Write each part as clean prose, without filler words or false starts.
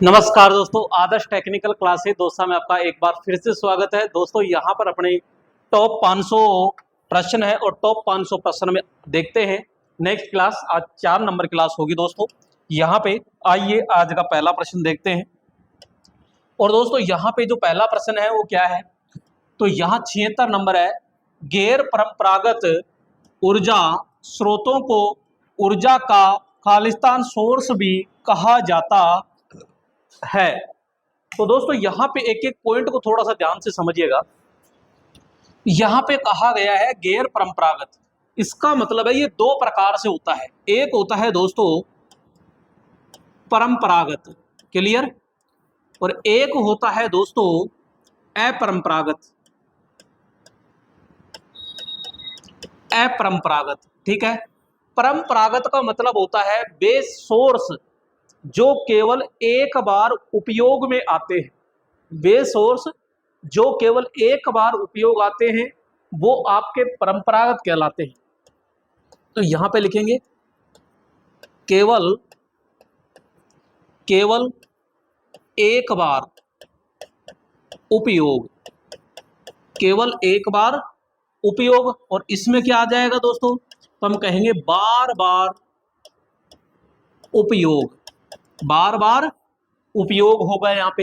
नमस्कार दोस्तों, आदर्श technical classes दोस्तों में आपका एक बार फिर से स्वागत है। दोस्तों यहाँ पर अपने टॉप 500 प्रश्न है और टॉप 500 प्रश्न में देखते हैं नेक्स्ट क्लास। आज 4 नंबर क्लास होगी दोस्तों। यहाँ पे आइए आज का पहला प्रश्न देखते हैं। और दोस्तों यहाँ पे जो पहला प्रश्न है वो क्या है, तो यहाँ 76 नंबर है। गैर परंपरागत ऊर्जा स्रोतों को ऊर्जा का खालिस्तान सोर्स भी कहा जाता है। तो दोस्तों यहाँ पे एक एक पॉइंट को थोड़ा सा ध्यान से समझिएगा। यहाँ पे कहा गया है गैर परंपरागत, इसका मतलब है ये दो प्रकार से होता है। एक होता है दोस्तों परंपरागत, क्लियर, और एक होता है दोस्तों अपरंपरागत। अपरंपरागत, ठीक है। परंपरागत का मतलब होता है बेस सोर्स जो केवल एक बार उपयोग में आते हैं। वे सोर्स जो केवल एक बार उपयोग आते हैं वो आपके परंपरागत कहलाते हैं। तो यहां पे लिखेंगे केवल एक बार उपयोग, केवल एक बार उपयोग। और इसमें क्या आ जाएगा दोस्तों, तो हम कहेंगे बार बार उपयोग, बार बार उपयोग होगा। यहाँ पे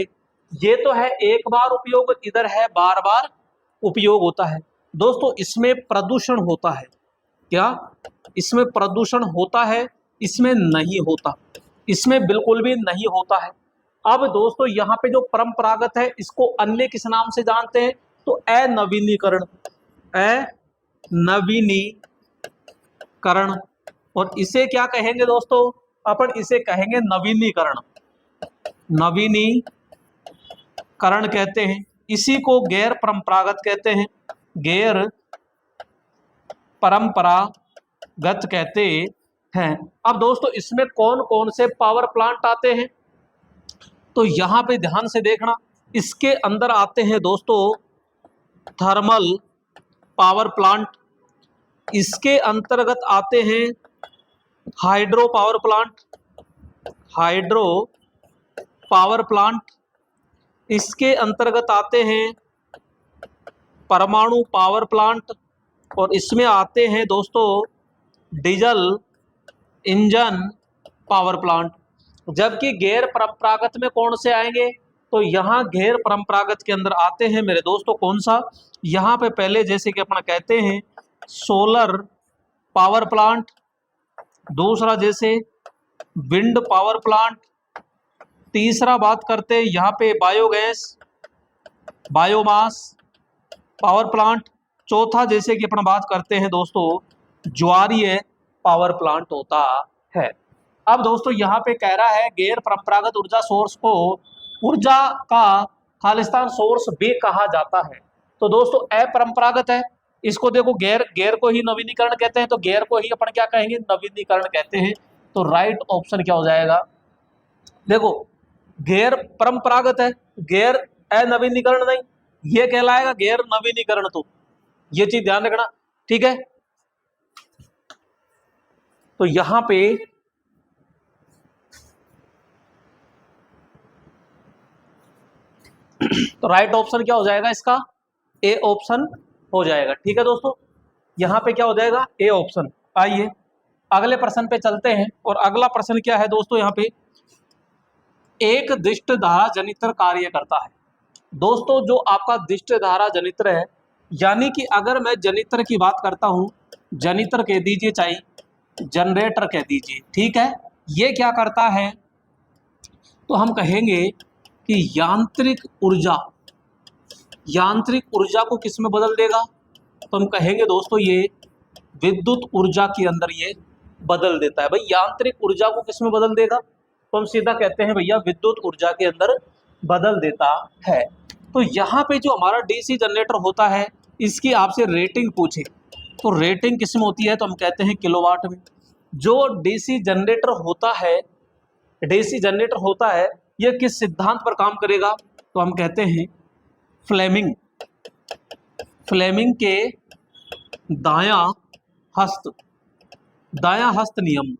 ये तो है एक बार उपयोग, इधर है बार बार उपयोग होता है। दोस्तों इसमें प्रदूषण होता है क्या, इसमें प्रदूषण होता है, इसमें नहीं होता, इसमें बिल्कुल भी नहीं होता है। अब दोस्तों यहाँ पे जो परंपरागत है इसको अन्य किस नाम से जानते हैं, तो अनवीनीकरण, अनवीनीकरण। और इसे क्या कहेंगे दोस्तों, अपन इसे कहेंगे नवीनीकरण, नवीनीकरण कहते हैं। इसी को गैर परंपरागत कहते हैं, गैर परंपरागत कहते हैं। अब दोस्तों इसमें कौन कौन से पावर प्लांट आते हैं, तो यहां पे ध्यान से देखना। इसके अंदर आते हैं दोस्तों थर्मल पावर प्लांट, इसके अंतर्गत आते हैं hydro power plant, hydro power plant, इसके अंतर्गत आते हैं परमाणु पावर प्लांट, और इसमें आते हैं दोस्तों डीजल इंजन पावर प्लांट। जबकि गैर परंपरागत में कौन से आएंगे, तो यहाँ गैर परंपरागत के अंदर आते हैं मेरे दोस्तों कौन सा, यहाँ पे पहले जैसे कि अपना कहते हैं सोलर पावर प्लांट, दूसरा जैसे विंड पावर प्लांट, तीसरा बात करते हैं यहाँ पे बायोगैस, बायोमास पावर प्लांट, चौथा जैसे कि अपना बात करते हैं दोस्तों ज्वारीय पावर प्लांट होता है। अब दोस्तों यहाँ पे कह रहा है गैर परंपरागत ऊर्जा सोर्स को ऊर्जा का खालिस्तान सोर्स भी कहा जाता है। तो दोस्तों अपरंपरागत है, इसको देखो गैर, गैर को ही नवीनीकरण कहते हैं, तो गैर को ही अपन क्या कहेंगे, नवीनीकरण कहते हैं। तो राइट ऑप्शन क्या हो जाएगा, देखो गैर परंपरागत है, गैर अनवीनीकरण नहीं, ये कहलाएगा गैर नवीनीकरण। तो ये चीज ध्यान रखना, ठीक है। तो यहां पे तो राइट ऑप्शन क्या हो जाएगा इसका, ए ऑप्शन हो जाएगा, ठीक है दोस्तों। यहां पे क्या हो जाएगा, ए ऑप्शन। आइए अगले प्रश्न पे चलते हैं। और अगला प्रश्न क्या है दोस्तों, यहाँ पे एक दिष्ट धारा जनित्र कार्य करता है। दोस्तों जो आपका दिष्ट धारा जनित्र है, यानी कि अगर मैं जनित्र की बात करता हूं, जनित्र कह दीजिए चाहे जनरेटर कह दीजिए, ठीक है। ये क्या करता है, तो हम कहेंगे कि यांत्रिक ऊर्जा, यांत्रिक ऊर्जा को किस में बदल देगा, तो हम कहेंगे दोस्तों ये विद्युत ऊर्जा के अंदर ये बदल देता है। भाई यांत्रिक ऊर्जा को किस में बदल देगा, तो हम सीधा कहते हैं भैया विद्युत ऊर्जा के अंदर बदल देता है। तो यहाँ पे जो हमारा डीसी जनरेटर होता है इसकी आपसे रेटिंग पूछे, तो रेटिंग किस में होती है, तो हम कहते हैं किलोवाट में। जो डीसी जनरेटर होता है, डीसी जनरेटर होता है ये किस सिद्धांत पर काम करेगा, तो हम कहते हैं फ्लेमिंग, फ्लेमिंग के दायां हस्त, दायां हस्त नियम,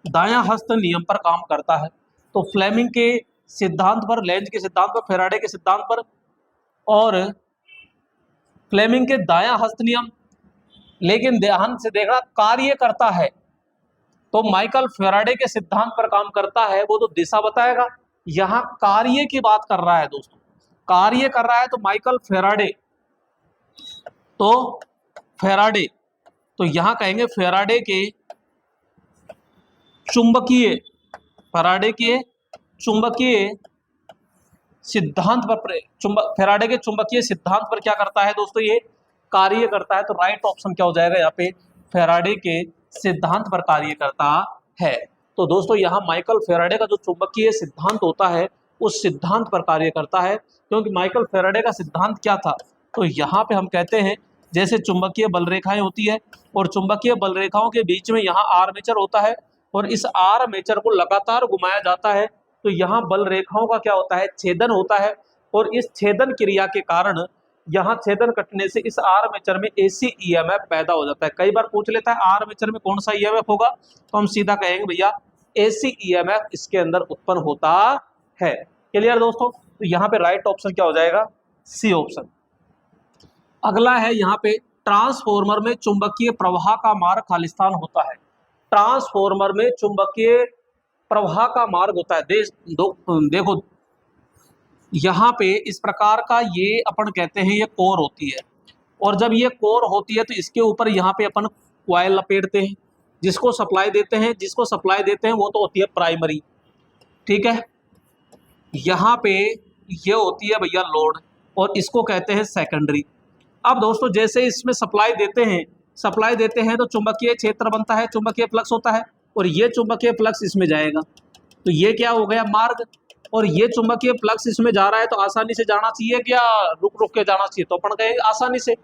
दायां हस्त नियम पर काम करता है। तो फ्लेमिंग के सिद्धांत पर, लेंज के सिद्धांत पर, फैराडे के सिद्धांत पर और फ्लेमिंग के दायां हस्त नियम। लेकिन ध्यान से देखना, कार्य करता है तो माइकल फैराडे के सिद्धांत पर काम करता है, वो तो दिशा बताएगा। यहां कार्य की बात कर रहा है दोस्तों, कार्य कर रहा है तो माइकल फैराडे, तो फैराडे, तो यहां कहेंगे फैराडे के चुंबकीय, फैराडे के चुंबकीय सिद्धांत पर, फैराडे के चुंबकीय सिद्धांत पर क्या करता है दोस्तों, ये कार्य करता है। तो राइट ऑप्शन क्या हो जाएगा यहाँ पे, फैराडे के सिद्धांत पर कार्य करता है। तो दोस्तों यहाँ माइकल फैराडे का जो चुंबकीय सिद्धांत होता है उस सिद्धांत पर कार्य करता है। क्योंकि माइकल फैराडे का सिद्धांत क्या था, तो यहाँ पे हम कहते हैं जैसे चुंबकीय बल रेखाएं होती है और चुंबकीय बल रेखाओं के बीच में यहाँ आर्मेचर होता है और इस आर्मेचर को लगातार घुमाया जाता है, तो यहाँ बल रेखाओं का क्या होता है, छेदन होता है। और इस छेदन क्रिया के कारण यहाँ छेदन कटने से इस आर्मेचर में एसी ईएमएफ पैदा हो जाता है। कई बार पूछ लेता है आर्मेचर में कौन सा ईएमएफ होगा, तो हम सीधा कहेंगे भैया एसी ईएमएफ इसके अंदर उत्पन्न होता है। क्लियर दोस्तों, तो यहाँ पे राइट ऑप्शन क्या हो जाएगा, सी ऑप्शन। अगला है यहाँ पे, ट्रांसफॉर्मर में चुंबकीय प्रवाह का मार्ग खालिस्तान होता है। ट्रांसफॉर्मर में चुंबकीय प्रवाह का मार्ग होता है। देखो यहाँ पे इस प्रकार का ये अपन कहते हैं ये कोर होती है, और जब ये कोर होती है तो इसके ऊपर यहाँ पे अपन कॉइल लपेटते हैं, जिसको सप्लाई देते हैं, जिसको सप्लाई देते हैं वो तो होती है प्राइमरी, ठीक है। यहाँ पे ये होती है भैया लोड, और इसको कहते हैं सेकेंडरी। अब दोस्तों जैसे इसमें सप्लाई देते हैं तो चुंबकीय क्षेत्र बनता है, चुंबकीय फ्लक्स होता है, और ये चुंबकीय फ्लक्स इसमें जाएगा, तो ये क्या हो गया, मार्ग। और ये चुंबकीय फ्लक्स इसमें जा रहा है तो आसानी से जाना चाहिए क्या, रुक रुक के जाना चाहिए, तो अपन कहेंगे आसानी से।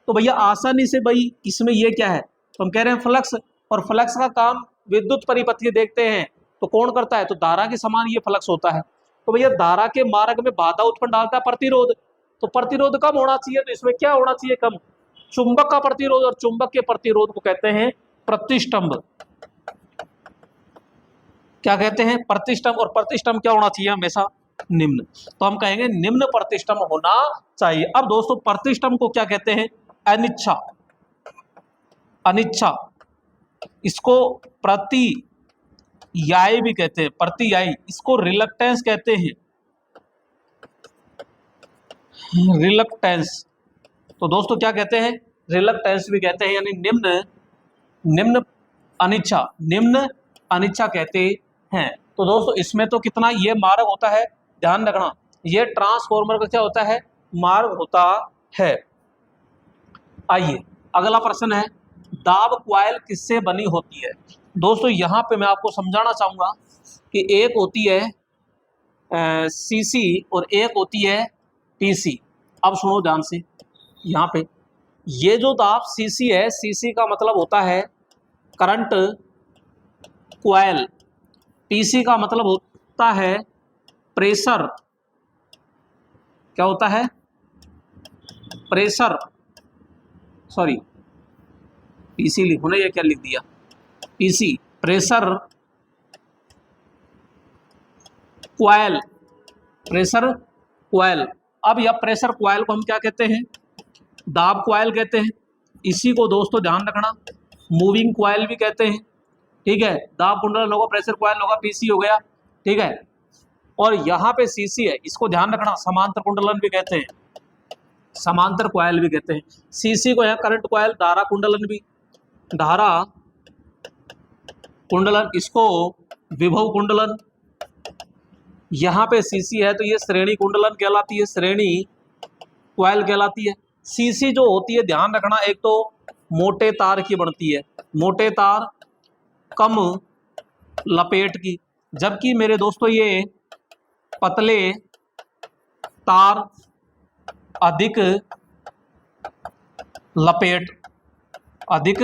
तो भैया आसानी से भाई इसमें ये क्या है, तो हम कह रहे हैं फ्लक्स, और फ्लक्स का काम विद्युत परिपथ देखते हैं तो कौन करता है, तो धारा के समान ये फ्लक्स होता है। तो भैया धारा के मार्ग में बाधा उत्पन्न डालता है प्रतिरोध, तो प्रतिरोध कम होना चाहिए, तो इसमें क्या होना चाहिए, कम। चुंबक का प्रतिरोध, और चुंबक के प्रतिरोध को कहते हैं प्रतिष्ठंभ। क्या कहते हैं, प्रतिष्ठंभ। और प्रतिष्ठंभ क्या होना चाहिए, हमेशा निम्न, तो हम कहेंगे निम्न प्रतिष्ठंभ होना चाहिए। अब दोस्तों प्रतिष्ठंभ को क्या कहते हैं, अनिच्छा, अनिच्छा, इसको प्रतियायी भी कहते हैं, प्रतियायी, इसको रिलक्टेंस कहते हैं, रिलक्टेंस। तो दोस्तों क्या कहते हैं, रिलक्टेंस भी कहते हैं, यानी निम्न अनिच्छा, निम्न अनिच्छा कहते हैं। तो दोस्तों इसमें तो कितना ये मार्ग होता है, ध्यान रखना, ये ट्रांसफॉर्मर का क्या होता है, मार्ग होता है। आइए अगला प्रश्न है, दाब क्वाइल किससे बनी होती है। दोस्तों यहाँ पे मैं आपको समझाना चाहूंगा कि एक होती है सीसी और एक होती है टीसी। अब सुनो ध्यान से, यहाँ पे ये जो दाब सीसी है, सीसी का मतलब होता है करंट क्वाइल, टीसी का मतलब होता है प्रेशर, क्या होता है, प्रेशर, सॉरी पीसी लिखो ना, ये क्या लिख दिया, PC, pressure coil, pressure coil. अब यह प्रेशर क्वाइल को हम क्या कहते हैं, दाब क्वाइल कहते हैं। इसी को दोस्तों ध्यान रखना मूविंग क्वाइल भी कहते हैं, ठीक है। दाब कुंडलन होगा, प्रेशर क्वाइल होगा, पीसी हो गया, ठीक है। और यहाँ पे सीसी है, इसको ध्यान रखना समांतर कुंडलन भी कहते हैं, समांतर क्वाइल भी कहते हैं। सीसी को यहाँ करंट क्वाइल, धारा कुंडलन भी, धारा कुंडलन, इसको विभव कुंडलन। यहाँ पे सीसी है तो ये श्रेणी कुंडलन कहलाती है, श्रेणी क्वाइल कहलाती है। सीसी जो होती है ध्यान रखना, एक तो मोटे तार की बनती है, मोटे तार कम लपेट की, जबकि मेरे दोस्तों ये पतले तार अधिक लपेट, अधिक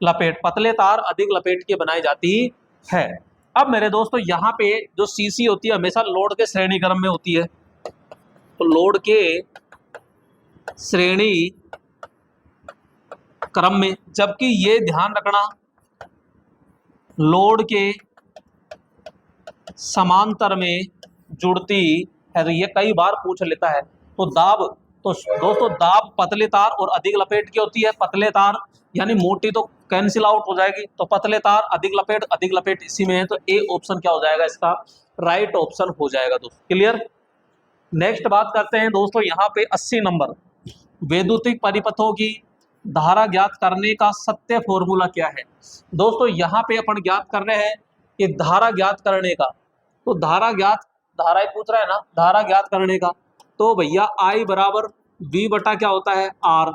लपेट, पतले तार अधिक लपेट के बनाई जाती है। अब मेरे दोस्तों यहाँ पे जो सीसी होती है हमेशा लोड के श्रेणी क्रम में होती है, तो लोड के श्रेणी क्रम में, जबकि ये ध्यान रखना लोड के समांतर में जुड़ती है। तो ये कई बार पूछ लेता है। तो दाब, तो दोस्तों दाब पतले तार और अधिक लपेट की होती है। पतले तार यानी मोटी तो कैंसिल आउट हो जाएगी, तो पतले तार अधिक लपेट इसी में है। तो ए ऑप्शन क्या हो जाएगा इसका, राइट ऑप्शन हो जाएगा दोस्तों। क्लियर। नेक्स्ट बात करते हैं दोस्तों यहाँ पे 80 नंबर, वैद्युतिक परिपथों की धारा ज्ञात करने का सत्य फॉर्मूला क्या है। दोस्तों यहाँ पे अपन ज्ञात कर रहे हैं कि धारा ज्ञात करने का, तो धारा ही पूछ रहा है ना, धारा ज्ञात करने का, तो भैया I बराबर V बटा क्या होता है R,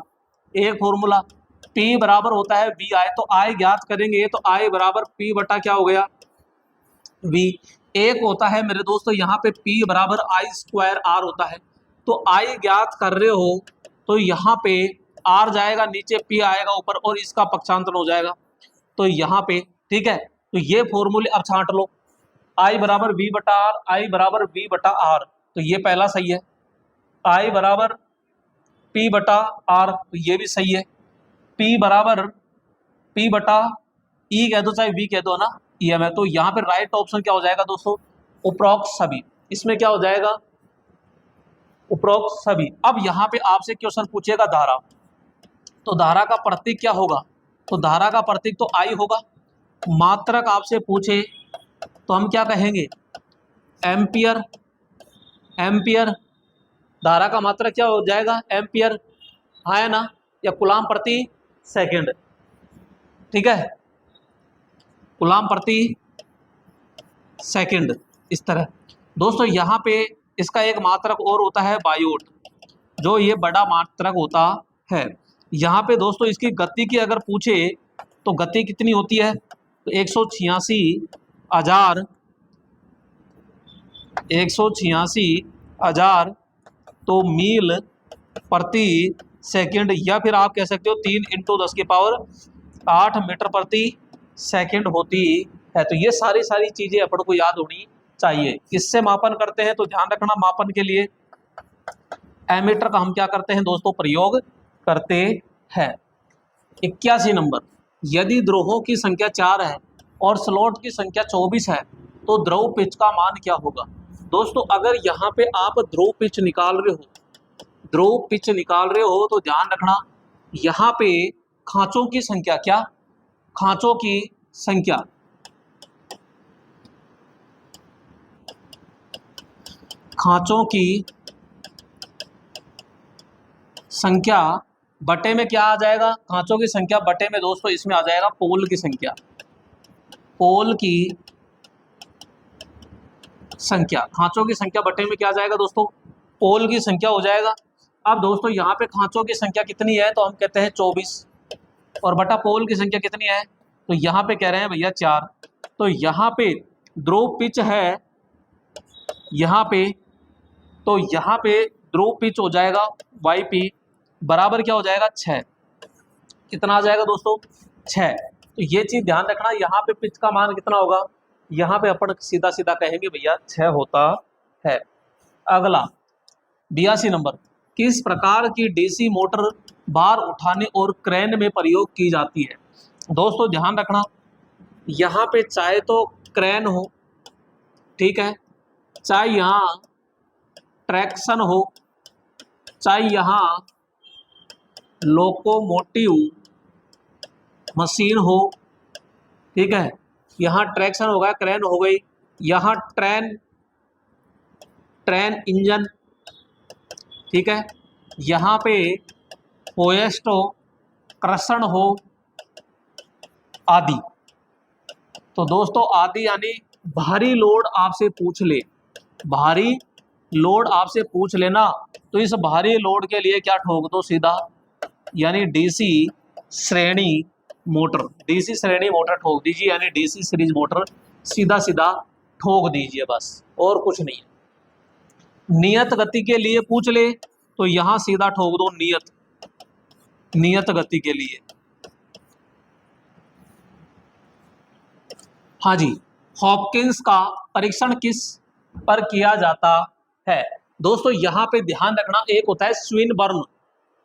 एक फॉर्मूला। P बराबर होता है VI, तो I ज्ञात करेंगे तो I बराबर P बटा क्या हो गया V। एक होता है मेरे दोस्तों यहाँ पे P बराबर I स्क्वायर R होता है। तो I ज्ञात कर रहे हो तो यहाँ पे R जाएगा नीचे, P आएगा ऊपर और इसका पक्षांतर हो जाएगा। तो यहाँ पे ठीक है, तो ये फॉर्मूले अब छांट लो, I बराबर V बटा R, I बराबर V बटा R, तो ये पहला सही है। I बराबर P बटा R, तो ये भी सही है। P बराबर P बटा E कह दो चाहे V कह दो ना, EM है। तो यहाँ पे राइट ऑप्शन क्या हो जाएगा दोस्तों, उपरोक्त सभी। इसमें क्या हो जाएगा, उपरोक्त सभी। अब यहाँ पे आपसे क्वेश्चन पूछेगा धारा, तो धारा का प्रतीक क्या होगा, तो धारा का प्रतीक तो I होगा। मात्रक आपसे पूछे तो हम क्या कहेंगे, एम्पियर। एम्पियर धारा का मात्रक क्या हो जाएगा, एम्पियर, हाँ है ना, या कूलाम प्रति सेकंड। ठीक है, कूलाम प्रति सेकंड, इस तरह। दोस्तों यहाँ पे इसका एक मात्रक और होता है बायोट, जो ये बड़ा मात्रक होता है। यहाँ पे दोस्तों इसकी गति की अगर पूछे तो गति कितनी होती है, तो 186,000 तो मील प्रति सेकंड, या फिर आप कह सकते हो 3 × 10⁸ मीटर प्रति सेकंड होती है। तो ये सारी चीजें अपन को याद होनी चाहिए। किससे मापन करते हैं, तो ध्यान रखना मापन के लिए एमीटर का हम क्या करते हैं दोस्तों, प्रयोग करते हैं। 81 नंबर, यदि द्रोहों की संख्या 4 है और स्लॉट की संख्या 24 है तो द्रव पिच का मान क्या होगा। दोस्तों अगर यहाँ पे आप ध्रुव पिच निकाल रहे हो तो ध्यान रखना यहाँ पे खांचों की संख्या, क्या खांचों की संख्या, खांचों की संख्या बटे में क्या आ जाएगा, खांचों की संख्या बटे में दोस्तों इसमें आ जाएगा पोल की संख्या। पोल की संख्या, खांचों की संख्या बटे में क्या आ जाएगा दोस्तों, पोल की संख्या हो जाएगा। अब दोस्तों यहाँ पे खांचों की संख्या कितनी है, तो हम कहते हैं 24, और बटा पोल की संख्या कितनी है, तो यहाँ पे कह रहे हैं भैया 4। तो यहाँ पे ध्रुव पिच है यहाँ पे, तो यहाँ पे ध्रुव पिच हो जाएगा YP बराबर क्या हो जाएगा 6। कितना आ जाएगा दोस्तों, 6। तो ये चीज ध्यान रखना, यहाँ पे पिच का मान कितना होगा, यहाँ पे अपन सीधा कहेंगे भैया 6 होता है। अगला 82 नंबर, किस प्रकार की DC मोटर भार उठाने और क्रेन में प्रयोग की जाती है। दोस्तों ध्यान रखना यहाँ पे चाहे तो क्रेन हो, ठीक है, चाहे यहाँ ट्रैक्शन हो, चाहे यहाँ लोकोमोटिव मशीन हो, ठीक है, यहाँ ट्रैक्शन हो गया, क्रेन हो गई, यहाँ ट्रेन इंजन, ठीक है, यहाँ पे होएस्ट हो, क्रसण हो आदि। तो दोस्तों आदि यानी भारी लोड आपसे पूछ ले, भारी लोड आपसे पूछ लेना, तो इस भारी लोड के लिए क्या ठोक दो सीधा, यानी DC श्रेणी मोटर, DC श्रेणी मोटर ठोक दीजिए, यानी DC सीरीज मोटर सीधा ठोक दीजिए, बस और कुछ नहीं है। नियत गति के लिए पूछ ले तो यहां सीधा ठोक दो नियत गति के लिए। हाँ जी, हॉपकिंस का परीक्षण किस पर किया जाता है। दोस्तों यहां पे ध्यान रखना, एक होता है स्विनबर्न,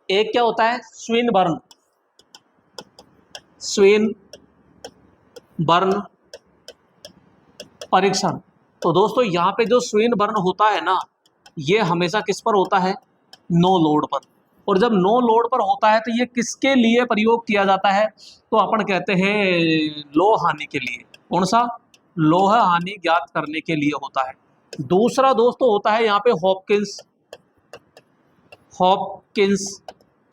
एक क्या होता है स्विनबर्न परीक्षण, तो दोस्तों यहाँ पे जो स्विन बर्न होता है ना, ये हमेशा किस पर होता है? नो लोड पर। और जब नो लोड पर होता है तो ये किसके लिए प्रयोग किया जाता है? तो अपन कहते हैं लोह हानि के लिए। कौन सा? लोह हानि ज्ञात करने के लिए होता है। दूसरा दोस्तों होता है यहाँ पे हॉपकिंस। हॉपकिंस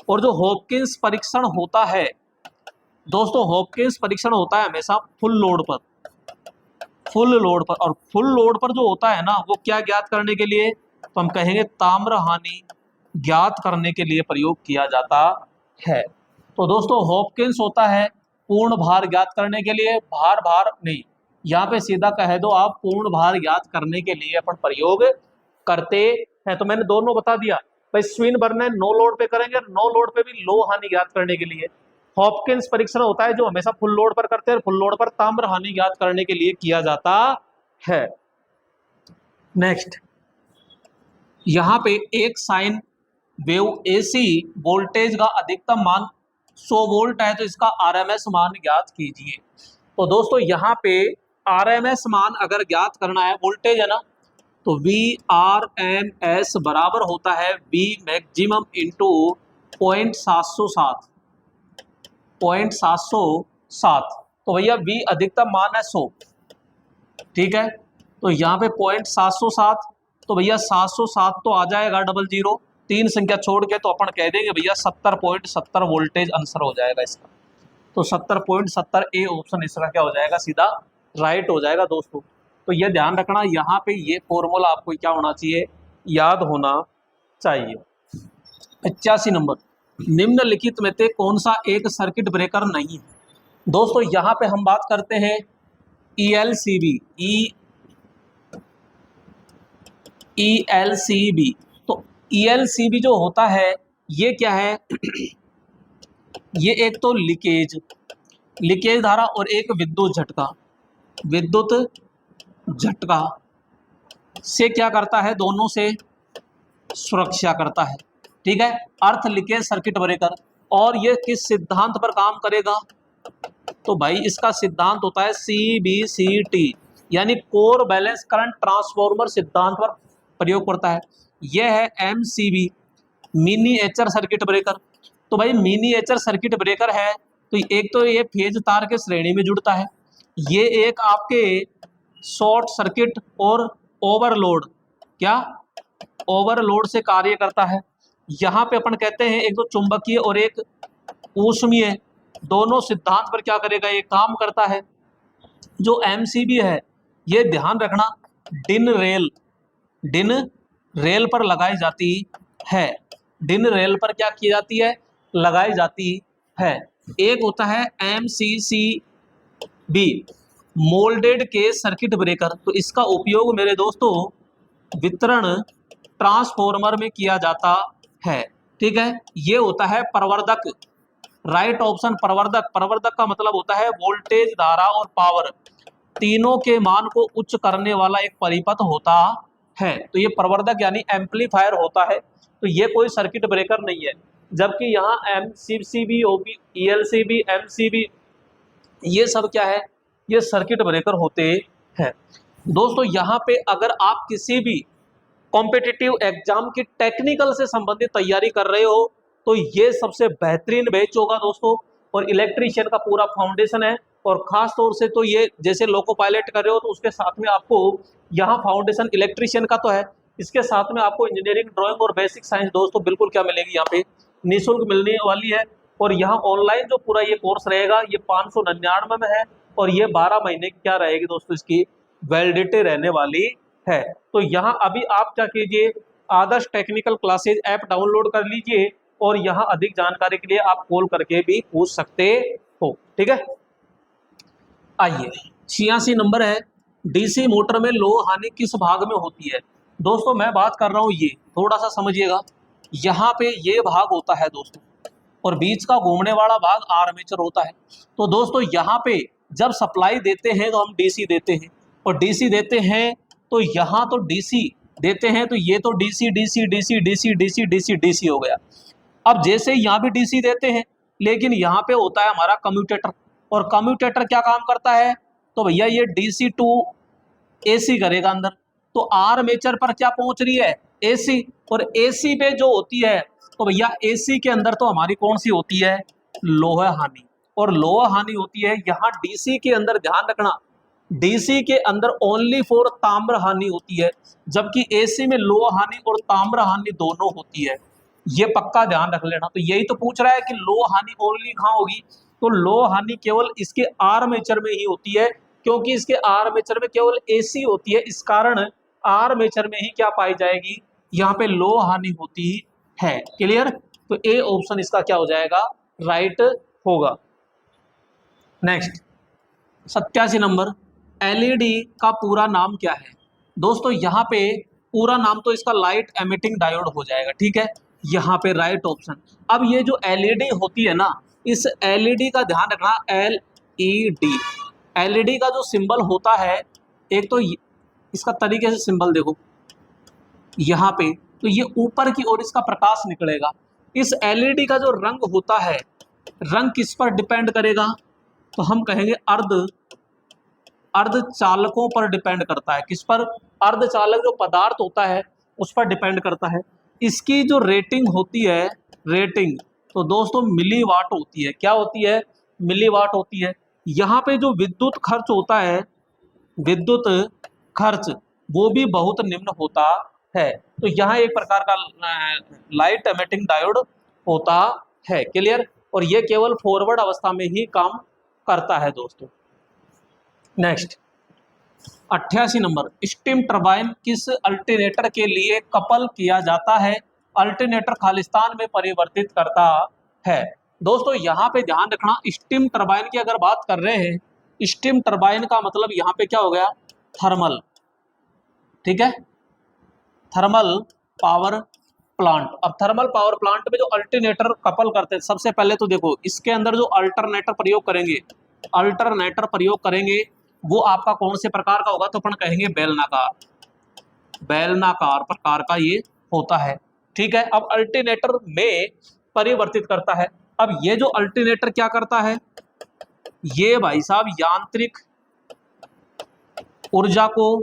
और जो हॉपकिंस परीक्षण होता है दोस्तों, हॉपकिंस परीक्षण होता है हमेशा फुल लोड पर। फुल लोड पर, और फुल लोड पर जो होता है ना, वो क्या ज्ञात करने के लिए? तो हम कहेंगे ताम्र हानि ज्ञात करने के लिए प्रयोग किया जाता है। तो दोस्तों हॉपकिंस होता है पूर्ण भार ज्ञात करने के लिए, भार भार नहीं, यहाँ पे सीधा कह दो आप, पूर्ण भार ज्ञात करने के लिए अपन प्रयोग करते हैं। तो मैंने दोनों बता दिया भाई, स्विन बर्न नो लोड पे करेंगे, नो लोड पे भी लो हानि ज्ञात करने के लिए। हॉपकिंस परीक्षण होता है जो हमेशा फुल लोड पर करते हैं, फुल लोड पर ताम्र हानि ज्ञात करने के लिए किया जाता है। नेक्स्ट, यहाँ पे एक साइन वेव एसी वोल्टेज का अधिकतम मान 100 वोल्ट है, तो इसका आरएमएस मान ज्ञात कीजिए। तो दोस्तों यहाँ पे आरएमएस मान अगर ज्ञात करना है, वोल्टेज है ना, तो वी आर एम एस बराबर होता है वी मैक्सिमम इंटू 0.707। 0.707। तो भैया वी अधिकतम मान है 100, ठीक है। तो यहाँ पे 0.707, तो भैया 707 तो आ जाएगा डबल जीरो, 3 संख्या छोड़ के, तो अपन कह देंगे भैया 70.70 वोल्टेज आंसर हो जाएगा इसका। तो 70.70 ए ऑप्शन इसका क्या हो जाएगा? सीधा राइट हो जाएगा दोस्तों। तो ये ध्यान रखना, यहाँ पे ये फॉर्मूला आपको क्या होना चाहिए? याद होना चाहिए। 85 नंबर, निम्नलिखित में से कौन सा एक सर्किट ब्रेकर नहीं है? दोस्तों यहाँ पे हम बात करते हैं ELCB। ELCB, तो ELCB जो होता है ये क्या है? ये एक तो लीकेज धारा और एक विद्युत झटका। विद्युत झटका से क्या करता है? दोनों से सुरक्षा करता है, ठीक है। अर्थ लीकेज सर्किट ब्रेकर। और ये किस सिद्धांत पर काम करेगा? तो भाई इसका सिद्धांत होता है CBCT, यानी कोर बैलेंस करंट ट्रांसफॉर्मर सिद्धांत पर प्रयोग करता है। यह है MCB, मिनिएचर सर्किट ब्रेकर। तो भाई मिनिएचर सर्किट ब्रेकर है, तो एक तो ये फेज तार के श्रेणी में जुड़ता है, ये एक आपके शॉर्ट सर्किट और ओवरलोड, क्या ओवरलोड से कार्य करता है। यहाँ पे अपन कहते हैं एक तो चुंबकीय और एक ऊष्मीय, दोनों सिद्धांत पर क्या करेगा? ये काम करता है। जो MCB है ये ध्यान रखना डिन रेल पर लगाई जाती है। डिन रेल पर क्या की जाती है? लगाई जाती है। एक होता है MCCB, मोल्डेड के सर्किट ब्रेकर। तो इसका उपयोग मेरे दोस्तों वितरण ट्रांसफॉर्मर में किया जाता है, ठीक है। ये होता है प्रवर्धक, राइट ऑप्शन प्रवर्धक। प्रवर्धक का मतलब होता है वोल्टेज, धारा और पावर तीनों के मान को उच्च करने वाला एक परिपथ होता है। तो ये प्रवर्धक यानी एम्पलीफायर होता है। तो ये कोई सर्किट ब्रेकर नहीं है। जबकि यहाँ MCCB, ELCB, MCB ये सब क्या है? ये सर्किट ब्रेकर होते हैं। दोस्तों यहाँ पे अगर आप किसी भी कॉम्पिटिटिव एग्जाम की टेक्निकल से संबंधित तैयारी कर रहे हो तो ये सबसे बेहतरीन बैच होगा दोस्तों। और इलेक्ट्रीशियन का पूरा फाउंडेशन है, और खास तौर से तो ये जैसे लोको पायलट कर रहे हो तो उसके साथ में आपको यहाँ फाउंडेशन इलेक्ट्रीशियन का तो है, इसके साथ में आपको इंजीनियरिंग, ड्राइंग और बेसिक साइंस दोस्तों बिल्कुल क्या मिलेगी यहाँ पे? निःशुल्क मिलने वाली है। और यहाँ ऑनलाइन जो पूरा ये कोर्स रहेगा ये 599 में है, और ये 12 महीने की क्या रहेगी दोस्तों? इसकी वैलिडिटी रहने वाली है। तो यहाँ अभी आप क्या कीजिए, आदर्श टेक्निकल क्लासेज ऐप डाउनलोड कर लीजिए, और यहाँ अधिक जानकारी के लिए आप कॉल करके भी पूछ सकते हो, ठीक है। आइए 86 नंबर है, डीसी मोटर में लो हानि किस भाग में होती है? दोस्तों मैं बात कर रहा हूँ, ये थोड़ा सा समझिएगा। यहाँ पे ये भाग होता है दोस्तों, और बीच का घूमने वाला भाग आर्मेचर होता है। तो दोस्तों यहाँ पे जब सप्लाई देते हैं तो हम डीसी देते हैं, और डीसी देते हैं तो यहाँ तो डीसी देते हैं, तो ये तो DC DC DC DC DC DC DC हो गया। अब जैसे यहाँ भी डीसी देते हैं, लेकिन यहाँ पे होता है हमारा कम्यूटेटर, और कम्यूटेटर क्या काम करता है? तो भैया ये डीसी टू एसी करेगा अंदर, तो आर्मेचर पर क्या पहुंच रही है, एसी, और एसी पे जो होती है तो भैया एसी के अंदर तो हमारी कौन सी होती है, लोहा हानि, और लोहा हानि होती है यहाँ डीसी के अंदर, ध्यान रखना डीसी के अंदर ओनली फॉर ताम्र हानि होती है, जबकि एसी में लोहा हानि और ताम्र हानि दोनों होती है, ये पक्का ध्यान रख लेना। तो यही तो पूछ रहा है कि लोहा हानि ओनली कहाँ होगी, तो लोहा हानि केवल इसके आर्मेचर में ही होती है, क्योंकि इसके आर्मेचर में केवल एसी होती है, इस कारण आर्मेचर में ही क्या पाई जाएगी, यहाँ पे लोहा हानि होती है। क्लियर, तो ए ऑप्शन इसका क्या हो जाएगा, राइट होगा। नेक्स्ट 87 नंबर, एलईडी का पूरा नाम क्या है। दोस्तों यहाँ पे पूरा नाम तो इसका लाइट एमिटिंग डायोड हो जाएगा, ठीक है, यहाँ पे राइट ऑप्शन। अब ये जो एलईडी होती है ना, इस एलईडी का ध्यान रखना, एलईडी, एलईडी का जो सिंबल होता है, एक तो इसका तरीके से सिंबल देखो यहाँ पे, तो ये ऊपर की ओर इसका प्रकाश निकलेगा। इस एलईडी का जो रंग होता है, रंग किस पर डिपेंड करेगा, तो हम कहेंगे अर्धचालकों पर डिपेंड करता है। किस पर, अर्धचालक जो पदार्थ होता है उस पर डिपेंड करता है। इसकी जो रेटिंग होती है, रेटिंग तो दोस्तों मिलीवाट होती है, क्या होती है, मिलीवाट होती है। यहाँ पे जो विद्युत खर्च होता है, विद्युत खर्च वो भी बहुत निम्न होता है, तो यहाँ एक प्रकार का लाइट एमिटिंग डायोड होता है। क्लियर, और ये केवल फॉरवर्ड अवस्था में ही काम करता है दोस्तों। नेक्स्ट 88 नंबर, स्टीम टरबाइन किस अल्टरनेटर के लिए कपल किया जाता है, अल्टरनेटर खालिस्तान में परिवर्तित करता है। दोस्तों यहाँ पे ध्यान रखना, स्टीम टरबाइन की अगर बात कर रहे हैं, स्टीम टरबाइन का मतलब यहाँ पे क्या हो गया, थर्मल, ठीक है, थर्मल पावर प्लांट। अब थर्मल पावर प्लांट में जो अल्टरनेटर कपल करते हैं, सबसे पहले तो देखो इसके अंदर जो अल्टरनेटर प्रयोग करेंगे, अल्टरनेटर प्रयोग करेंगे वो आपका कौन से प्रकार का होगा, तो अपन कहेंगे बेलनाकार, बेलनाकार प्रकार का ये होता है, ठीक है। अब अल्टरनेटर में परिवर्तित करता है। अब ये जो अल्टरनेटर क्या करता है, ये भाई साहब यांत्रिक ऊर्जा को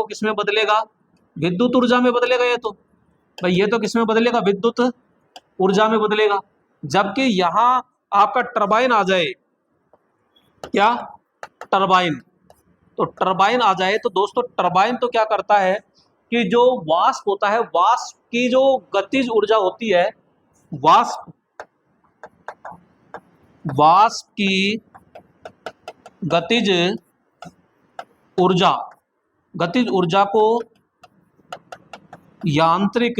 किसमें बदलेगा, विद्युत ऊर्जा में बदलेगा। ये तो भाई ये तो किसमें बदलेगा, विद्युत ऊर्जा में बदलेगा। जबकि यहां आपका टरबाइन आ जाए, क्या, टरबाइन, तो टरबाइन आ जाए तो दोस्तों टरबाइन तो क्या करता है कि जो वाष्प होता है, वाष्प की जो गतिज ऊर्जा होती है, वाष्प की गतिज ऊर्जा को यांत्रिक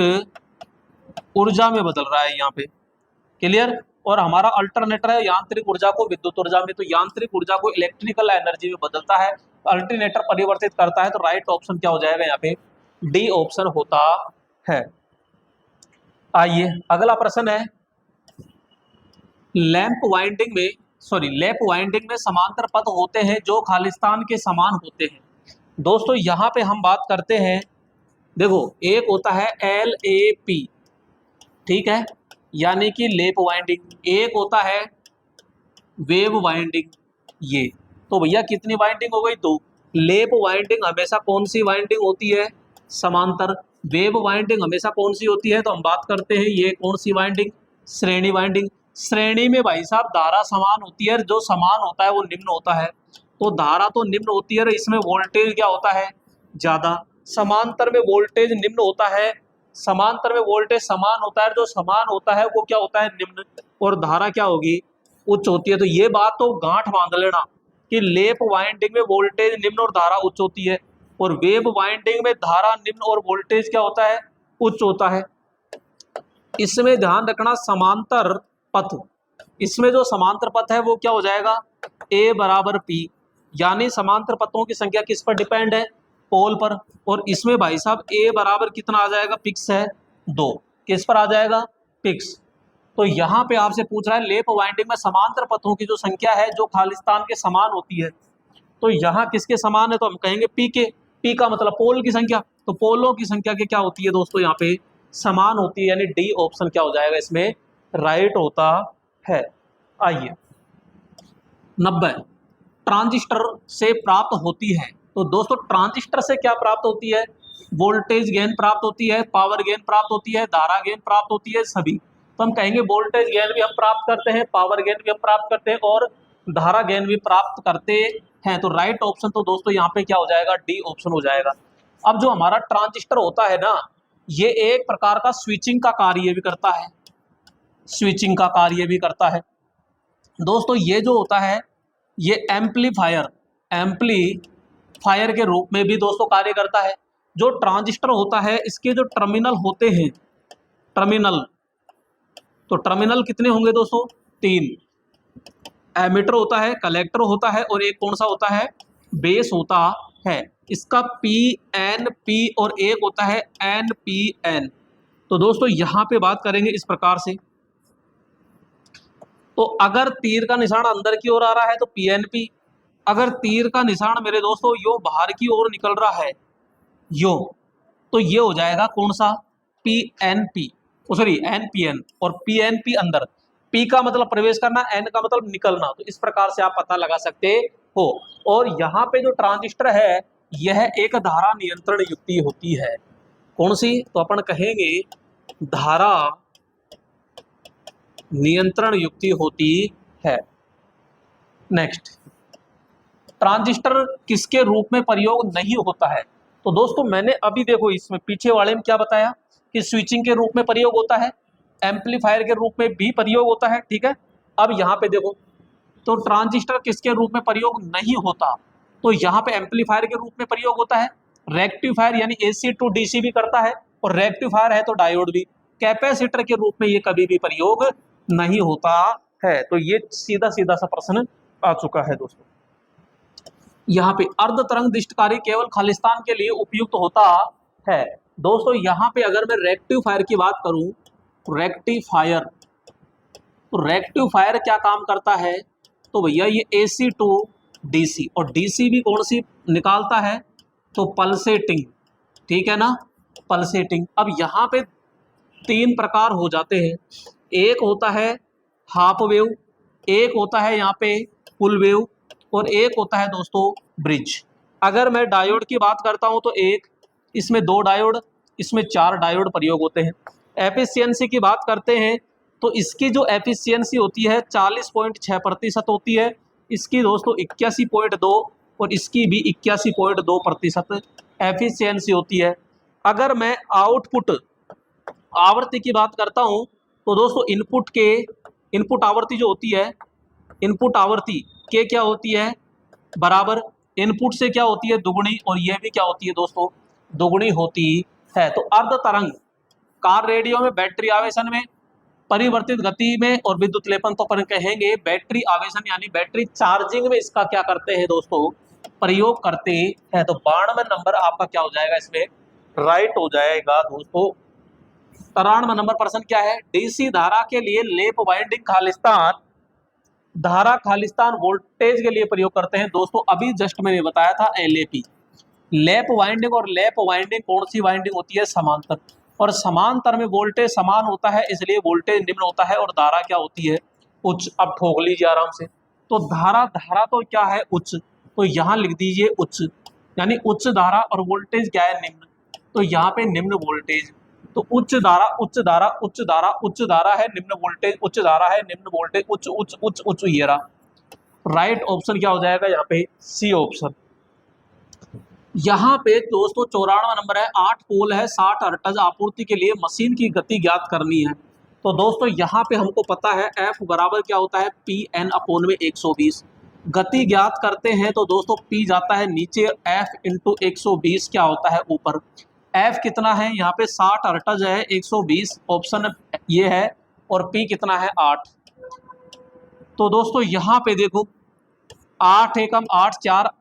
ऊर्जा में बदल रहा है यहाँ पे। क्लियर, और हमारा अल्टरनेटर है यांत्रिक ऊर्जा को विद्युत ऊर्जा में, तो यांत्रिक ऊर्जा को इलेक्ट्रिकल एनर्जी में बदलता है, अल्टरनेटर परिवर्तित करता है। तो राइट ऑप्शन क्या हो जाएगा यहाँ पे, डी ऑप्शन होता है। आइए अगला प्रश्न है, लैंप वाइंडिंग में समांतर पथ होते हैं जो खालिस्तान के समान होते हैं। दोस्तों यहाँ पे हम बात करते हैं, देखो एक होता है LAP, ठीक है, यानी कि लेप वाइंडिंग, एक होता है वेव वाइंडिंग, ये तो भैया कितनी वाइंडिंग हो गई, दो। लेप वाइंडिंग हमेशा कौन सी वाइंडिंग होती है, समांतर। वेव वाइंडिंग हमेशा कौन सी होती है, तो हम बात करते हैं ये कौन सी वाइंडिंग, श्रेणी वाइंडिंग। श्रेणी में भाई साहब धारा समान होती है, जो समान होता है वो निम्न होता है, तो धारा तो निम्न होती है, इसमें वोल्टेज क्या होता है, ज्यादा। समांतर में वोल्टेज निम्न होता है, समांतर में वोल्टेज समान होता है, जो समान होता है वो क्या होता है, निम्न, और धारा क्या होगी, उच्च होती है। तो ये बात तो गांठ बांध लेना कि लेप वाइंडिंग में वोल्टेज निम्न और धारा उच्च होती है, और वेव वाइंडिंग में धारा निम्न और वोल्टेज क्या होता है, उच्च होता है। इसमें ध्यान रखना समांतर पथ, इसमें जो समांतर पथ है वो क्या हो जाएगा, A बराबर P, यानी समांतर पथों की संख्या किस पर डिपेंड है, पोल पर। और इसमें भाई साहब A बराबर कितना आ जाएगा, पिक्स है 2, किस पर आ जाएगा, पिक्स। तो यहाँ पे आपसे पूछ रहा है लेप वाइंडिंग में समांतर पथों की जो संख्या है जो खालिस्तान के समान होती है, तो यहाँ किसके समान है, तो हम कहेंगे P के। P का मतलब पोल की संख्या, तो पोलों की संख्या के क्या होती है दोस्तों, यहाँ पे समान होती है, यानी डी ऑप्शन क्या हो जाएगा इसमें, राइट होता है। आइए 90, ट्रांजिस्टर से प्राप्त होती है तो दोस्तों ट्रांजिस्टर से क्या प्राप्त होती है, वोल्टेज गेन प्राप्त होती है, पावर गेन प्राप्त होती है, धारा गेन प्राप्त होती है, सभी। तो हम कहेंगे वोल्टेज गेन भी हम प्राप्त करते हैं, पावर गेन भी हम प्राप्त करते हैं और धारा गेन भी प्राप्त करते हैं। तो राइट ऑप्शन तो दोस्तों यहाँ पे क्या हो जाएगा, डी ऑप्शन हो जाएगा। अब जो हमारा ट्रांजिस्टर होता है ना, ये एक प्रकार का स्विचिंग का कार्य भी करता है, स्विचिंग का कार्य भी करता है दोस्तों। ये जो होता है ये एम्पलीफायर के रूप में भी दोस्तों कार्य करता है। जो ट्रांजिस्टर होता है इसके जो टर्मिनल होते हैं, टर्मिनल, तो टर्मिनल कितने होंगे दोस्तों, 3। एमिटर होता है, कलेक्टर होता है और एक कौन सा होता है, बेस होता है। इसका पी एन पी और एक होता है एन पी एन। तो दोस्तों यहां पे बात करेंगे इस प्रकार से, तो अगर तीर का निशान अंदर की ओर आ रहा है तो पीएनपी, अगर तीर का निशान मेरे दोस्तों यो बाहर की ओर निकल रहा है यो, तो ये हो जाएगा कौन सा, पीएनपी, सॉरी एनपीएन। और पीएनपी अंदर, पी का मतलब प्रवेश करना, एन का मतलब निकलना। तो इस प्रकार से आप पता लगा सकते हो। और यहाँ पे जो ट्रांजिस्टर है यह एक धारा नियंत्रण युक्ति होती है। कौन सी, तो अपन कहेंगे धारा नियंत्रण युक्ति होती है। नेक्स्ट, ट्रांजिस्टर किसके रूप में प्रयोग नहीं होता है। तो दोस्तों मैंने अभी देखो इसमें पीछे वाले में क्या बताया कि स्विचिंग के रूप में प्रयोग होता है, एम्पलीफायर के रूप में भी प्रयोग होता है, ठीक है। अब यहाँ पे देखो, तो ट्रांजिस्टर किसके रूप में प्रयोग नहीं होता, तो यहाँ पे एम्पलीफायर के रूप में प्रयोग होता है, रेक्टिफायर यानी एसी टू डीसी भी करता है, और रेक्टिफायर है तो डायोड भी। कैपेसिटर के रूप में ये कभी भी प्रयोग नहीं होता है। तो ये सीधा सीधा सा प्रश्न आ चुका है दोस्तों। यहाँ पे अर्ध तरंग दृष्टिकारी केवल खालिस्तान के लिए उपयुक्त होता है। दोस्तों यहाँ पे अगर मैं रेक्टिफायर की बात करूं, रेक्टिफायर, तो रेक्टिफायर क्या काम करता है, तो भैया ये एसी टू डीसी, और डीसी भी कौन सी निकालता है, तो पल्सेटिंग, ठीक है ना, पल्सेटिंग। अब यहाँ पे 3 प्रकार हो जाते हैं, एक होता है हाफ वेव, एक होता है यहाँ पे फुल वेव, और एक होता है दोस्तों ब्रिज। अगर मैं डायोड की बात करता हूं तो एक, इसमें 2 डायोड, इसमें 4 डायोड प्रयोग होते हैं। एफिशिएंसी की बात करते हैं तो इसकी जो एफिशिएंसी होती है 40.6% होती है, इसकी दोस्तों 81.2 और इसकी भी 81.2% एफिशिएंसी होती है। अगर मैं आउटपुट आवृत्ति की बात करता हूं तो दोस्तों इनपुट आवृत्ति जो होती है, इनपुट आवृत्ति के क्या होती है, बराबर इनपुट से क्या होती है, दुगुनी, और यह भी क्या होती है दोस्तों, दुगुनी होती है। तो अर्ध तरंग कार रेडियो में बैटरी आवेशन में, परिवर्तित गति में और विद्युत लेपन, तो अपन कहेंगे बैटरी आवेशन यानी बैटरी चार्जिंग में इसका क्या करते हैं दोस्तों, प्रयोग करते हैं। तो 92 नंबर आपका क्या हो जाएगा इसमें, राइट हो जाएगा दोस्तों। 93 नंबर प्रश्न क्या है, डीसी धारा के लिए लेप वाइंडिंग खालिस्तान, धारा खालिस्तान वोल्टेज के लिए प्रयोग करते हैं। दोस्तों अभी जस्ट मैंने बताया था एलएपी, लैप वाइंडिंग, और लैप वाइंडिंग कौन सी वाइंडिंग होती है, समांतर, और समांतर में वोल्टेज समान होता है इसलिए वोल्टेज निम्न होता है और धारा क्या होती है, उच्च। अब ठोक लीजिए आराम से, तो धारा तो क्या है, उच्च, तो यहाँ लिख दीजिए उच्च, यानी उच्च धारा, और वोल्टेज क्या है, निम्न, तो यहाँ पे निम्न वोल्टेज। तो उच्च धारा उच्च धारा उच्च धारा उच्च धारा है, निम्न वोल्टेज उच्च धारा है, निम्न वोल्टेज उच्च उच्च उच्च उच्च, ये रहा। राइट ऑप्शन क्या हो जाएगा यहाँ पे, सी ऑप्शन। यहाँ पे दोस्तों 94 नंबर है, 8 पोल है, 60 हर्ट्ज आपूर्ति के लिए मशीन की गति ज्ञात करनी है। तो दोस्तों यहाँ पे हमको पता है F बराबर क्या होता है, पी एन अपॉन में 120। गति ज्ञात करते हैं तो दोस्तों P जाता है नीचे, F इंटू 120 क्या होता है ऊपर। F कितना है यहाँ पे, 60 हर्ट्ज है, 120 ऑप्शन ये है, और P कितना है, 8। तो दोस्तों यहाँ पे देखो 8 एकम 8 4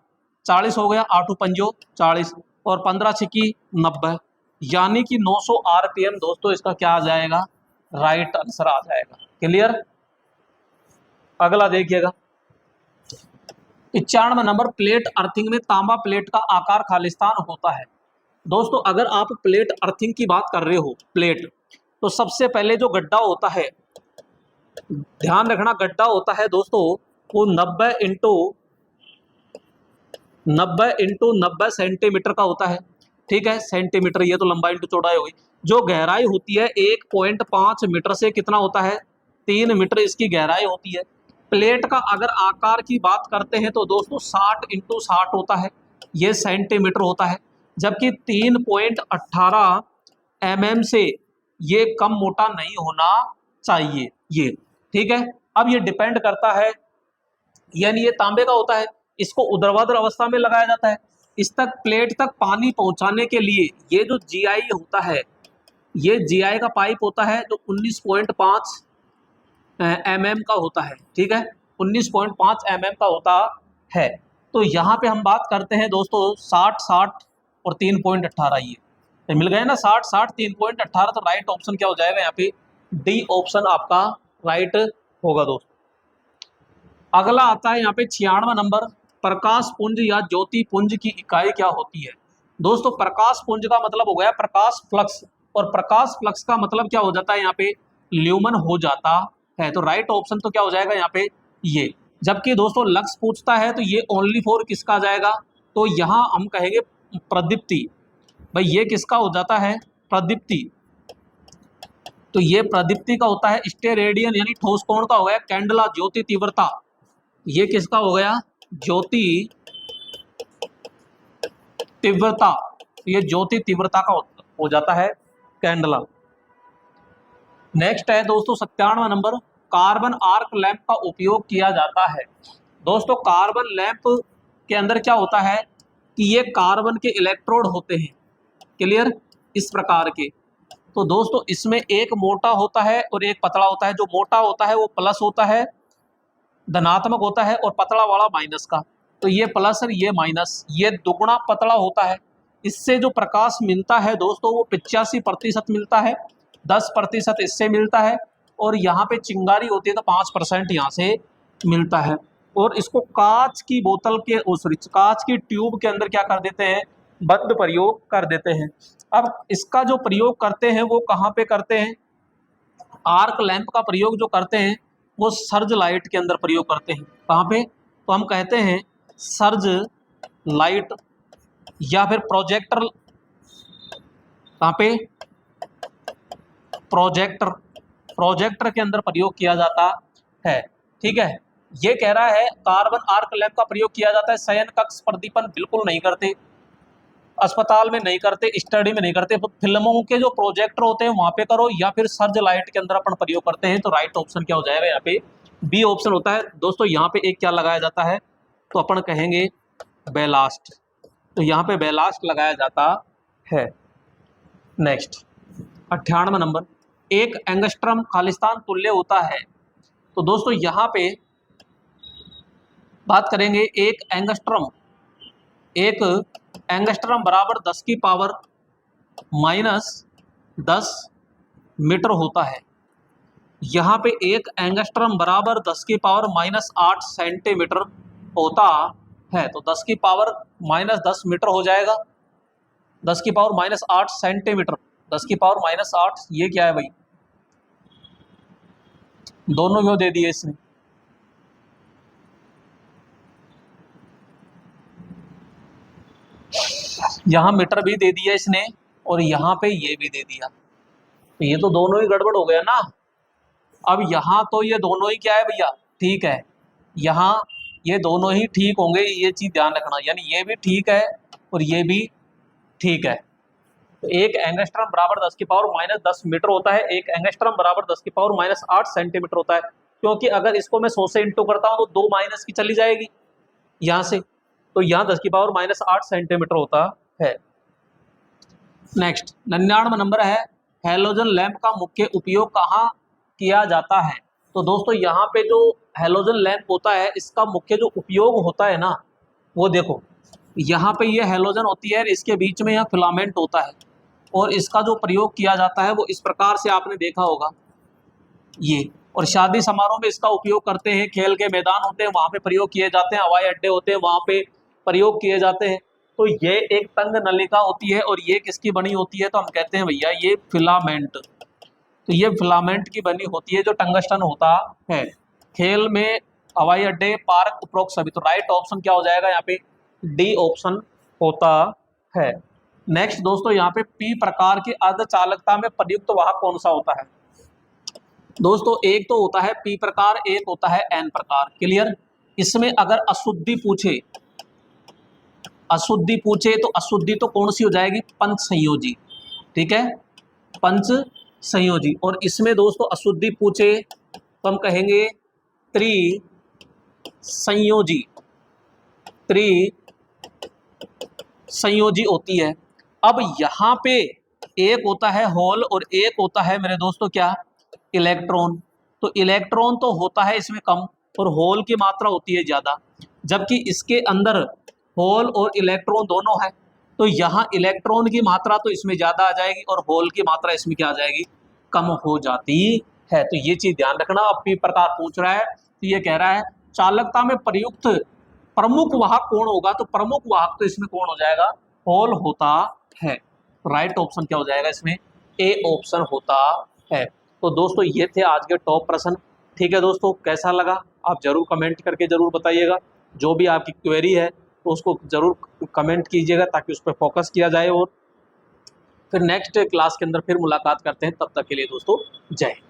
40 हो गया, 8 पंजो 40 और 15 छिकी 90, यानी कि 900 आरपीएम दोस्तों इसका क्या आ जाएगा, राइट आंसर आ जाएगा। क्लियर। अगला देखिएगा 95 नंबर, प्लेट अर्थिंग में तांबा प्लेट का आकार खालिस्तान होता है। दोस्तों अगर आप प्लेट अर्थिंग की बात कर रहे हो, प्लेट, तो सबसे पहले जो गड्ढा होता है, ध्यान रखना गड्ढा होता है दोस्तों वो 90 इंटू 90 इंटू 90 सेंटीमीटर का होता है, ठीक है, सेंटीमीटर, ये तो लंबाई इंटू चौड़ाई होगी। जो गहराई होती है 1.5 मीटर से कितना होता है, 3 मीटर इसकी गहराई होती है। प्लेट का अगर आकार की बात करते हैं तो दोस्तों 60 इंटू 60 होता है, ये सेंटीमीटर होता है। जबकि 3.18 mm से ये कम मोटा नहीं होना चाहिए ये, ठीक है। अब ये डिपेंड करता है, यानी ये तांबे का होता है, इसको ऊर्ध्वाधर अवस्था में लगाया जाता है। इस तक प्लेट तक पानी पहुंचाने के लिए ये जो जीआई होता है, ये जीआई का पाइप होता है जो 19.5 mm का होता है, ठीक है, 19.5 mm का होता है। तो यहाँ पे हम बात करते हैं दोस्तों 60-60 और 3.18, ये तो मिल गए ना, 60-60 3.18, तो राइट ऑप्शन क्या हो जाएगा यहाँ पे, डी ऑप्शन आपका राइट होगा दोस्तों। अगला आता है यहाँ पे 96वां नंबर, प्रकाश पुंज या ज्योति पुंज की इकाई क्या होती है। दोस्तों प्रकाश पुंज का मतलब हो गया प्रकाश फ्लक्स, और प्रकाश फ्लक्स का मतलब क्या हो जाता है यहाँ पे, ल्यूमन हो जाता है। तो राइट ऑप्शन तो क्या हो जाएगा यहाँ पे, ये। जबकि दोस्तों लक्स पूछता है तो ये ओनली फॉर किसका आ जाएगा, तो यहाँ हम कहेंगे प्रदीप्ति। भाई ये किसका हो जाता है, प्रदीप्ति, तो ये प्रदीप्ति का होता है। स्टेरेडियन यानी ठोस कोण का हो गया कैंडला, ज्योति तीव्रता, ये किसका हो गया, ज्योति तीव्रता, ये ज्योति तीव्रता का हो जाता है कैंडला। नेक्स्ट है दोस्तों 97वां नंबर, कार्बन आर्क लैंप का उपयोग किया जाता है। दोस्तों कार्बन लैंप के अंदर क्या होता है कि ये कार्बन के इलेक्ट्रोड होते हैं, क्लियर, इस प्रकार के। तो दोस्तों इसमें एक मोटा होता है और एक पतला होता है। जो मोटा होता है वो प्लस होता है, धनात्मक होता है, और पतला वाला माइनस का। तो ये प्लस और ये माइनस, ये दुगुना पतला होता है। इससे जो प्रकाश मिलता है दोस्तों वो 85% मिलता है, 10% इससे मिलता है, और यहाँ पे चिंगारी होती है तो 5% यहाँ से मिलता है। और इसको कांच की बोतल के, सॉरी कांच की ट्यूब के अंदर क्या कर देते हैं, बंद प्रयोग कर देते हैं। अब इसका जो प्रयोग करते हैं वो कहाँ पे करते हैं, आर्क लैंप का प्रयोग जो करते हैं वो सर्ज लाइट के अंदर प्रयोग करते हैं। कहाँ पे, तो हम कहते हैं सर्ज लाइट या फिर प्रोजेक्टर, कहाँ पे, प्रोजेक्टर, प्रोजेक्टर के अंदर प्रयोग किया जाता है, ठीक है। ये कह रहा है कार्बन आर्क लैंप का प्रयोग किया जाता है, शयन कक्ष प्रदीपन बिल्कुल नहीं करते, अस्पताल में नहीं करते, स्टडी में नहीं करते, तो फिल्मों के जो प्रोजेक्टर होते हैं वहां पे करो, या फिर सर्ज लाइट के अंदर अपन प्रयोग करते हैं। तो राइट ऑप्शन क्या हो जाएगा यहाँ पे, बी ऑप्शन होता है दोस्तों। यहाँ पे एक क्या लगाया जाता है, तो अपन कहेंगे बेलास्ट, तो यहाँ पे बेलास्ट लगाया जाता है। नेक्स्ट 98वां नंबर, एक एंगस्ट्रम खालिस्तान तुल्य होता है। तो दोस्तों यहाँ पे बात करेंगे एक एंगस्ट्रम, एक एंगस्ट्रम बराबर 10 की पावर -10 मीटर होता है। यहाँ पे एक एंगस्ट्रम बराबर 10 की पावर -8 सेंटीमीटर होता है। तो 10 की पावर -10 मीटर हो जाएगा, 10 की पावर -8 सेंटीमीटर, 10 की पावर -8, ये क्या है भाई, दोनों क्यों दे दिए इसने, यहाँ मीटर भी दे दिया इसने और यहाँ पे ये भी दे दिया, तो ये तो दोनों ही गड़बड़ हो गया ना। अब यहाँ तो ये दोनों ही क्या है भैया, ठीक है, यहाँ ये दोनों ही ठीक होंगे, ये चीज ध्यान रखना, यानी ये भी ठीक है और ये भी ठीक है। तो एक एंगस्ट्रम बराबर 10 की पावर -10 मीटर होता है, एक एंगस्ट्रम बराबर 10 की पावर -8 सेंटीमीटर होता है। क्योंकि अगर इसको मैं 100 से इंटू करता हूँ तो 2 माइनस की चली जाएगी यहाँ से, तो यहाँ 10 की पावर -8 सेंटीमीटर होता है। नेक्स्ट 99वां नंबर है, हैलोजन लैंप का मुख्य उपयोग कहाँ किया जाता है। तो दोस्तों यहाँ पे जो हैलोजन लैंप होता है इसका मुख्य जो उपयोग होता है ना, वो देखो यहाँ पे ये हैलोजन होती है, इसके बीच में यह फिलामेंट होता है, और इसका जो प्रयोग किया जाता है वो इस प्रकार से आपने देखा होगा ये। और शादी समारोह में इसका उपयोग करते हैं, खेल के मैदान होते हैं वहाँ पे प्रयोग किए जाते हैं, हवाई अड्डे होते हैं वहाँ पे प्रयोग किए जाते हैं। तो ये एक तंग नलिका होती है, और ये किसकी बनी होती है, तो हम कहते हैं भैया ये फिलामेंट, तो ये फिलामेंट की बनी होती है जो टंगस्टन होता है। खेल में, हवाई अड्डे, पार्क, उपरोक्त सभी। तो राइट ऑप्शन क्या हो जाएगा यहाँ पे, डी ऑप्शन होता है। नेक्स्ट दोस्तों यहाँ पे पी प्रकार की अर्धचालकता में प्रयुक्त वाहक कौन सा होता है? दोस्तों एक तो होता है पी प्रकार, एक होता है एन प्रकार। क्लियर? इसमें अगर अशुद्धि पूछे, अशुद्धि पूछे तो अशुद्धि तो कौन सी हो जाएगी? पंच संयोजी। ठीक है, पंच संयोजी। और इसमें दोस्तों अशुद्धि पूछे तो हम कहेंगे त्रि संयोजी, त्रि संयोजी होती है। अब यहाँ पे एक होता है होल और एक होता है मेरे दोस्तों क्या? इलेक्ट्रॉन। तो इलेक्ट्रॉन तो होता है इसमें कम और होल की मात्रा होती है ज्यादा, जबकि इसके अंदर होल और इलेक्ट्रॉन दोनों है। तो यहाँ इलेक्ट्रॉन की मात्रा तो इसमें ज्यादा आ जाएगी और होल की मात्रा इसमें क्या आ जाएगी? कम हो जाती है। तो ये चीज ध्यान रखना। अब पी प्रकार पूछ रहा है तो ये कह रहा है चालकता में प्रयुक्त प्रमुख वाहक कौन होगा? तो प्रमुख वाहक तो इसमें कौन हो जाएगा? होल होता है। राइट ऑप्शन क्या हो जाएगा इसमें? ए ऑप्शन होता है। तो दोस्तों ये थे आज के टॉप प्रश्न। ठीक है दोस्तों, कैसा लगा आप जरूर कमेंट करके जरूर बताइएगा। जो भी आपकी क्वेरी है तो उसको जरूर कमेंट कीजिएगा ताकि उस पर फोकस किया जाए। और फिर नेक्स्ट क्लास के अंदर फिर मुलाकात करते हैं। तब तक के लिए दोस्तों जय हिंद।